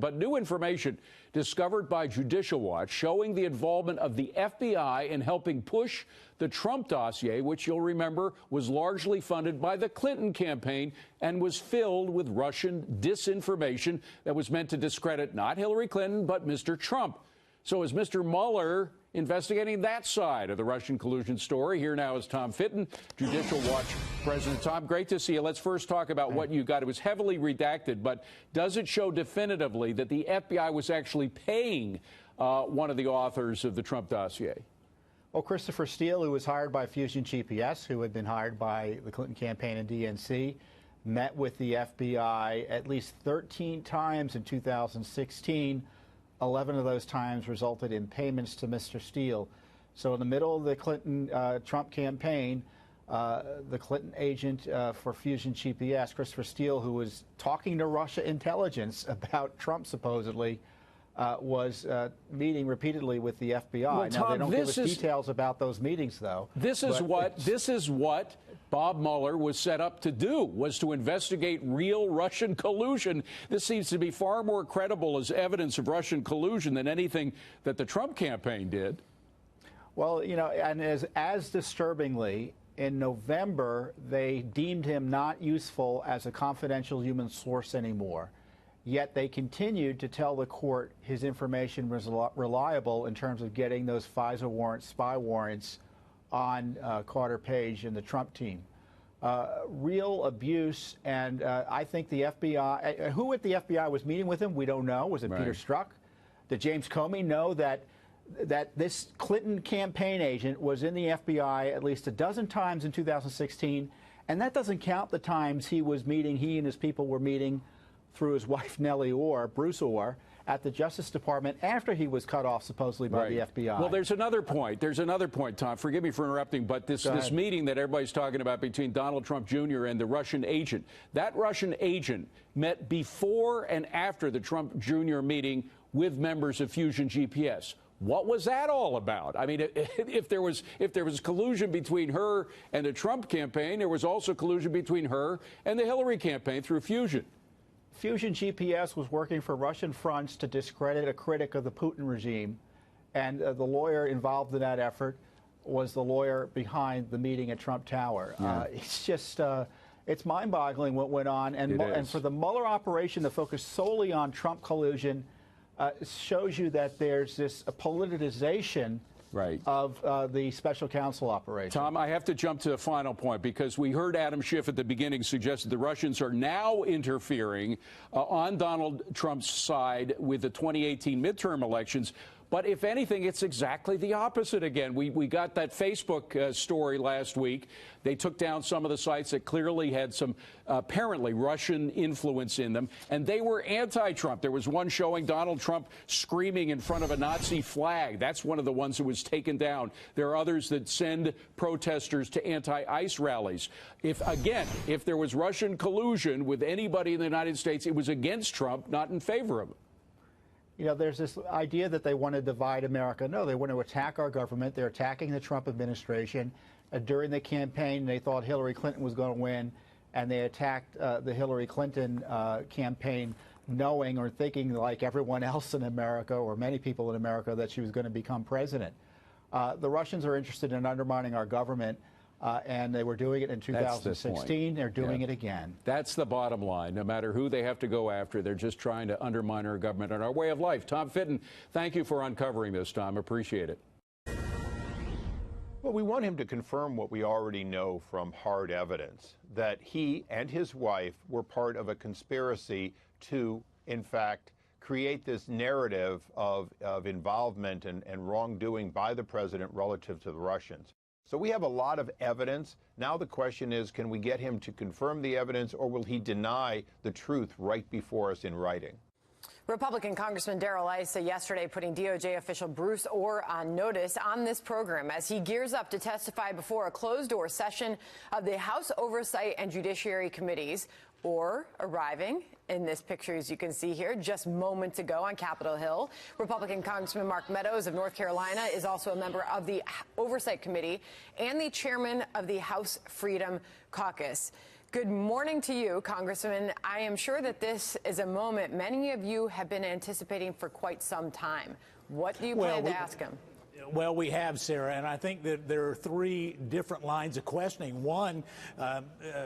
But new information discovered by Judicial Watch showing the involvement of the FBI in helping push the Trump dossier, which you'll remember was largely funded by the Clinton campaign and was filled with Russian disinformation that was meant to discredit not Hillary Clinton, but Mr. Trump. So is Mr. Mueller investigating that side of the Russian collusion story? Here now is Tom Fitton, Judicial Watch President. Tom, great to see you. Let's first talk about what you got. It was heavily redacted, but does it show definitively that the FBI was actually paying one of the authors of the Trump dossier? Well, Christopher Steele, who was hired by Fusion GPS, who had been hired by the Clinton campaign and DNC, met with the FBI at least 13 times in 2016. 11 of those times resulted in payments to Mr. Steele. So in the middle of the Clinton-Trump campaign, the Clinton agent for Fusion GPS, Christopher Steele, who was talking to Russia intelligence about Trump supposedly, was meeting repeatedly with the FBI. Well, Tom, now, they don't give us details about those meetings, though. This is what Bob Mueller was set up to do, was to investigate real Russian collusion. This seems to be far more credible as evidence of Russian collusion than anything that the Trump campaign did. Well, you know, and as disturbingly, in November, they deemed him not useful as a confidential human source anymore. Yet they continued to tell the court his information was reliable in terms of getting those FISA warrants, spy warrants, on Carter Page and the Trump team. Real abuse, and I think the FBI, who at the FBI was meeting with him, we don't know. Was it Peter Strzok? Did James Comey know that this Clinton campaign agent was in the FBI at least a dozen times in 2016, and that doesn't count the times he and his people were meeting through his wife Nellie Orr, Bruce Orr, at the Justice Department after he was cut off supposedly by the FBI. Well, there's another point. Tom. Forgive me for interrupting, but this meeting that everybody's talking about between Donald Trump Jr. and the Russian agent, that Russian agent met before and after the Trump Jr. meeting with members of Fusion GPS. What was that all about? I mean, if there was collusion between her and the Trump campaign, there was also collusion between her and the Hillary campaign through Fusion. Fusion GPS was working for Russian fronts to discredit a critic of the Putin regime, and the lawyer involved in that effort was the lawyer behind the meeting at Trump Tower. It's just, it's mind-boggling what went on, and for the Mueller operation to focus solely on Trump collusion shows you that there's this politicization of the special counsel operation. Tom, I have to jump to the final point because we heard Adam Schiff at the beginning suggest that the Russians are now interfering on Donald Trump's side with the 2018 midterm elections. But if anything, it's exactly the opposite again. We got that Facebook story last week. They took down some of the sites that clearly had some apparently Russian influence in them, and they were anti-Trump. There was one showing Donald Trump screaming in front of a Nazi flag. That's one of the ones that was taken down. There are others that send protesters to anti-ICE rallies. If there was Russian collusion with anybody in the United States, it was against Trump, not in favor of him. You know, there's this idea that they want to divide America. No, they want to attack our government. They're attacking the Trump administration. During the campaign, they thought Hillary Clinton was going to win, and they attacked the Hillary Clinton campaign, knowing or thinking, like everyone else in America, or many people in America, that she was going to become president. The Russians are interested in undermining our government. And they were doing it in 2016. They're doing it again. That's the bottom line. No matter who they have to go after, they're just trying to undermine our government and our way of life. Tom Fitton, thank you for uncovering this, Tom. Appreciate it. Well, we want him to confirm what we already know from hard evidence, that he and his wife were part of a conspiracy to, in fact, create this narrative of involvement and wrongdoing by the president relative to the Russians. So we have a lot of evidence. Now the question is, can we get him to confirm the evidence, or will he deny the truth right before us in writing? Republican Congressman Darrell Issa yesterday putting DOJ official Bruce Orr on notice on this program as he gears up to testify before a closed-door session of the House Oversight and Judiciary Committees. Orr arriving in this picture, as you can see here, just moments ago on Capitol Hill. Republican Congressman Mark Meadows of North Carolina is also a member of the Oversight Committee and the chairman of the House Freedom Caucus. Good morning to you, Congressman. I am sure that this is a moment many of you have been anticipating for quite some time. What do you plan to ask him? Well, we have, Sarah, and I think that there are three different lines of questioning. One,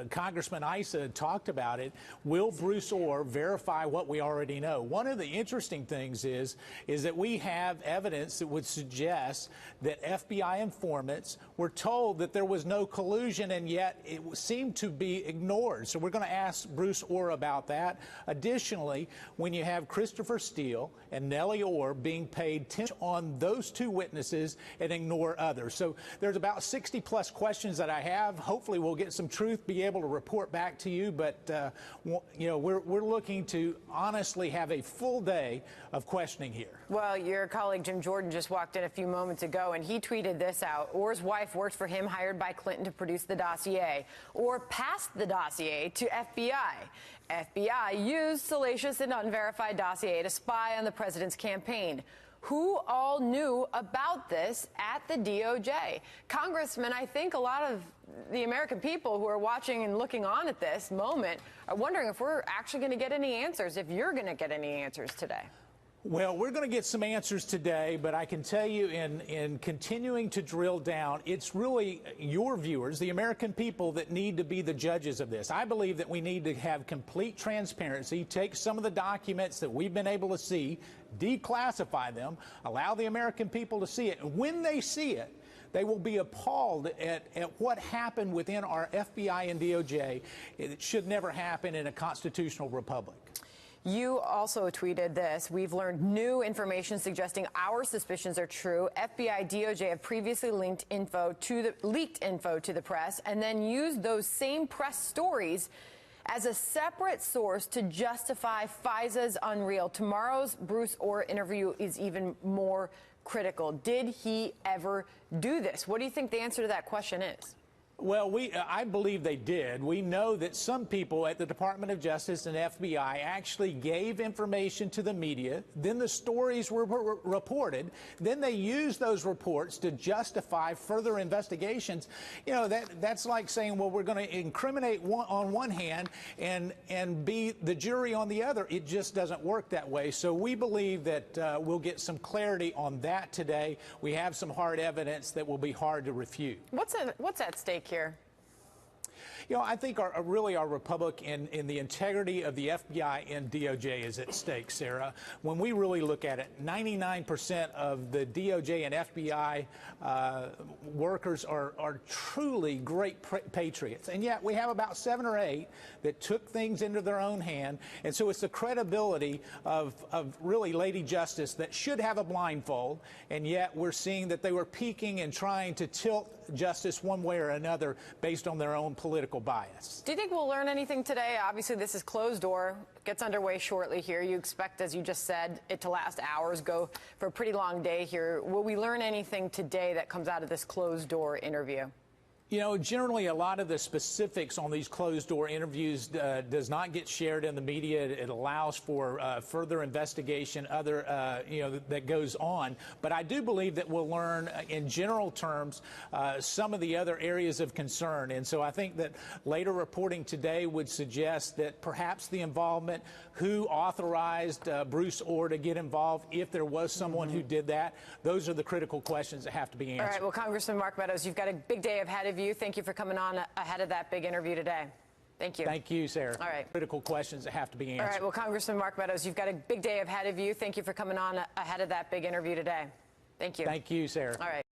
Congressman Issa talked about it. Will Bruce Orr verify what we already know? One of the interesting things is that we have evidence that would suggest that FBI informants were told that there was no collusion, and yet it seemed to be ignored. So we're going to ask Bruce Orr about that. Additionally, when you have Christopher Steele and Nellie Orr being paid attention on those two witnesses and ignore others. So there's about 60 plus questions that I have. Hopefully we'll get some truth, be able to report back to you. But, you know, we're looking to honestly have a full day of questioning here. Well, your colleague Jim Jordan just walked in a few moments ago, and he tweeted this out. Orr's wife worked for him, hired by Clinton to produce the dossier. Orr passed the dossier to FBI. FBI used salacious and unverified dossier to spy on the president's campaign. Who all knew about this at the DOJ? Congressman, I think a lot of the American people who are watching and looking on at this moment are wondering if we're actually going to get any answers, if you're going to get any answers today. Well, we're going to get some answers today, but I can tell you in continuing to drill down, it's really your viewers, the American people, that need to be the judges of this. I believe that we need to have complete transparency, take some of the documents that we've been able to see, declassify them, allow the American people to see it. And when they see it, they will be appalled at what happened within our FBI and DOJ. It should never happen in a constitutional republic. You also tweeted this. We've learned new information suggesting our suspicions are true. FBI, DOJ have previously leaked info to the press and then used those same press stories as a separate source to justify FISA's unreal. Tomorrow's Bruce Orr interview is even more critical. Did he ever do this? What do you think the answer to that question is? Well, I believe they did. We know that some people at the Department of Justice and FBI actually gave information to the media. Then the stories were reported. Then they used those reports to justify further investigations. You know, that's like saying, well, we're going to incriminate on one hand and be the jury on the other. It just doesn't work that way. So we believe that we'll get some clarity on that today. We have some hard evidence that will be hard to refute. What's at stake here? You know, I think our republic and the integrity of the FBI and DOJ is at stake, Sarah. When we really look at it, 99% of the DOJ and FBI workers are truly great patriots. And yet we have about 7 or 8 that took things into their own hand. And so it's the credibility of really Lady Justice that should have a blindfold. And yet we're seeing that they were peeking and trying to tilt justice one way or another based on their own political bias. Do you think we'll learn anything today? Obviously, this is closed door. Gets underway shortly here. You expect, as you just said, it to last hours, go for a pretty long day here. Will we learn anything today that comes out of this closed door interview? You know, generally a lot of the specifics on these closed-door interviews does not get shared in the media. It allows for further investigation, that goes on. But I do believe that we'll learn, in general terms, some of the other areas of concern. And so I think that later reporting today would suggest that perhaps the involvement, who authorized Bruce Orr to get involved, if there was someone who did that, those are the critical questions that have to be answered. All right. Well, Congressman Mark Meadows, you've got a big day ahead of you. Thank you for coming on ahead of that big interview today. Thank you. Thank you, Sarah. All right. Critical questions that have to be answered. All right. Well, Congressman Mark Meadows, you've got a big day ahead of you. Thank you for coming on ahead of that big interview today. Thank you. Thank you, Sarah. All right.